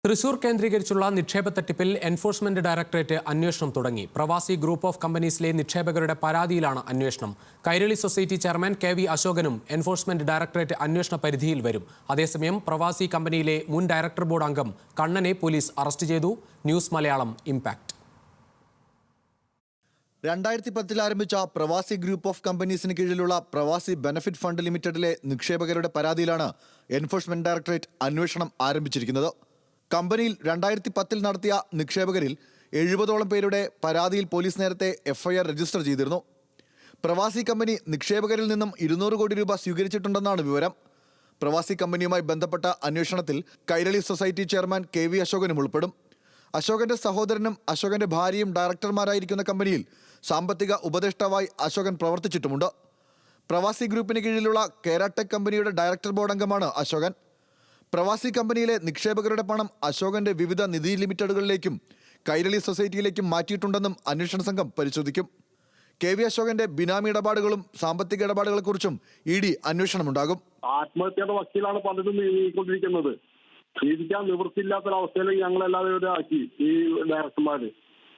തൃശൂർ കേന്ദ്രീകരിച്ചുള്ള നിക്ഷേപ തട്ടിപ്പിൽ എൻഫോഴ്സ്മെന്റ് ഡയറക്ടറേറ്റ് അന്വേഷണം തുടങ്ങി. പ്രവാസി ഗ്രൂപ്പ് ഓഫ് കമ്പനീസിലെ നിക്ഷേപകരുടെ പരാതിയിലാണ് അന്വേഷണം. Kairali society chairman K V. അശോകനും എൻഫോഴ്സ്മെന്റ് ഡയറക്ടറേറ്റ് അന്വേഷണ പരിധിയിൽ വരും. അതേസമയം പ്രവാസി കമ്പനിയിലെ മുൻ ഡയറക്ടർ ബോർഡ് അംഗം കണ്ണനെ പോലീസ് അറസ്റ്റ് ചെയ്തു. News Malayalam impact. 2010 ആരംഭിച്ച പ്രവാസി ഗ്രൂപ്പ് ഓഫ് കമ്പനീസിന് കീഴിലുള്ള പ്രവാസി ബെനഫിറ്റ് ഫണ്ട് ലിമിറ്റഡിലെ നിക്ഷേപകരുടെ പരാതിയിലാണ് എൻഫോഴ്സ്മെന്റ് ഡയറക്ടറേറ്റ് അന്വേഷണം ആരംഭിച്ചിരിക്കുന്നത്. കമ്പനിയിൽ 2010 നടത്തിയ നിക്ഷേപകരിൽ 70ഓളം പേരുടെ പരാതിയിൽ പോലീസ് നേരത്തെ എഫ്ഐആർ രജിസ്റ്റർ ചെയ്തിരുന്നു. പ്രവാസി കമ്പനി നിക്ഷേപകരിൽ നിന്നും 200 കോടി രൂപ സ്വീകരിച്ചിട്ടുണ്ടെന്നാണ് വിവരം. പ്രവാസി കമ്പനിയുമായി ബന്ധപ്പെട്ട അന്വേഷണത്തിൽ കൈരളി സൊസൈറ്റി ചെയർമാൻ കെ.വി. അശോകനും ഉൾപ്പെടും. അശോകന്റെ സഹോദരനും അശോകന്റെ ഭാര്യയും ഡയറക്ടർമാരായിരിക്കുന്ന കമ്പനിയിൽ സാമ്പത്തിക ഉപദേഷ്ടാവായി അശോകൻ പ്രവർത്തിച്ചിട്ടുമുണ്ട്. പ്രവാസി ഗ്രൂപ്പിന് കീഴിലുള്ള കേരാടെക് കമ്പനിയുടെ ഡയറക്ടർ ബോർഡ് അംഗമാണ് അശോകൻ. പ്രവാസി കമ്പനിയിലെ നിക്ഷേപകരുടെ പണം അശോകന്റെ വിവിധ നിധി ലിമിറ്റഡുകളിലേക്കും കൈരളി സൊസൈറ്റിയിലേക്കും മാറ്റിയിട്ടുണ്ടെന്നും അന്വേഷണ സംഘം പരിശോധിക്കും. കെ.വി. അശോകന്റെ ബിനാമി ഇടപാടുകളും സാമ്പത്തിക ഇടപാടുകളെക്കുറിച്ചും ഇ.ഡി. അന്വേഷണമുണ്ടാകും. ആത്മഹത്യയുടെ വക്കീലാണ് പലരും നീങ്ങിക്കൊണ്ടിരിക്കുന്നത്. ജീവിക്കാൻ നിവൃത്തിയില്ലാത്തൊരവസ്ഥയിൽ ഞങ്ങളെല്ലാവരും ആക്കി. ഈ ഡയറക്ടർമാര്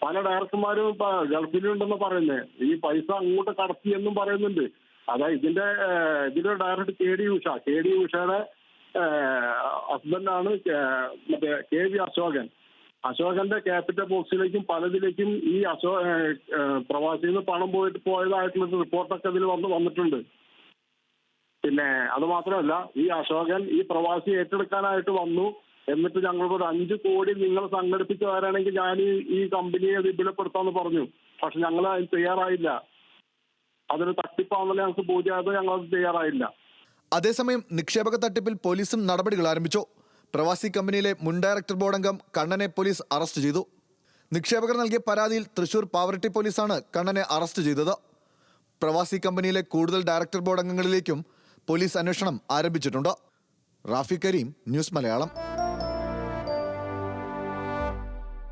പല ഡയറക്ടർമാരും ഗൾഫിലുണ്ടെന്ന് പറയുന്നത്. ഈ പൈസ അങ്ങോട്ട് കടത്തി എന്നും പറയുന്നുണ്ട്. അതായത് ഇതിന്റെ ഡയറക്ടർ കെ.ഡി. ഉഷയുടെ ഹസ്ബൻഡാണ് മറ്റേ കെ.വി. അശോകൻ. അശോകന്റെ ക്യാപിറ്റൽ ബോക്സിലേക്കും പലതിലേക്കും ഈ പ്രവാസിയിൽ നിന്ന് പണം പോയതായിട്ടുള്ള റിപ്പോർട്ടൊക്കെ ഇതിൽ വന്നിട്ടുണ്ട്. പിന്നെ അത് മാത്രമല്ല, ഈ അശോകൻ ഈ പ്രവാസി ഏറ്റെടുക്കാനായിട്ട് വന്നു. എന്നിട്ട് ഞങ്ങളോട് 5 കോടി നിങ്ങൾ സംഘടിപ്പിച്ചു തരാണെങ്കിൽ ഞാൻ ഈ കമ്പനിയെ വിപുലപ്പെടുത്താമെന്ന് പറഞ്ഞു. പക്ഷെ ഞങ്ങൾ അതിന് തയ്യാറായില്ല. അതൊരു തട്ടിപ്പാണെന്നല്ലേ ഞങ്ങൾക്ക് ബോധ്യമായത്. ഞങ്ങളത് തയ്യാറായില്ല. അതേസമയം നിക്ഷേപക തട്ടിപ്പിൽ പോലീസും നടപടികൾ ആരംഭിച്ചു. പ്രവാസി കമ്പനിയിലെ മുൻ ഡയറക്ടർ ബോർഡ് അംഗം കണ്ണനെ പോലീസ് അറസ്റ്റ് ചെയ്തു. നിക്ഷേപകർ നൽകിയ പരാതിയിൽ തൃശൂർ പാവറട്ടി പോലീസാണ് കണ്ണനെ അറസ്റ്റ് ചെയ്തത്. പ്രവാസി കമ്പനിയിലെ കൂടുതൽ ഡയറക്ടർ ബോർഡ് അംഗങ്ങളിലേക്കും പോലീസ് അന്വേഷണം ആരംഭിച്ചിട്ടുണ്ട്. റാഫി കരീം, ന്യൂസ് മലയാളം.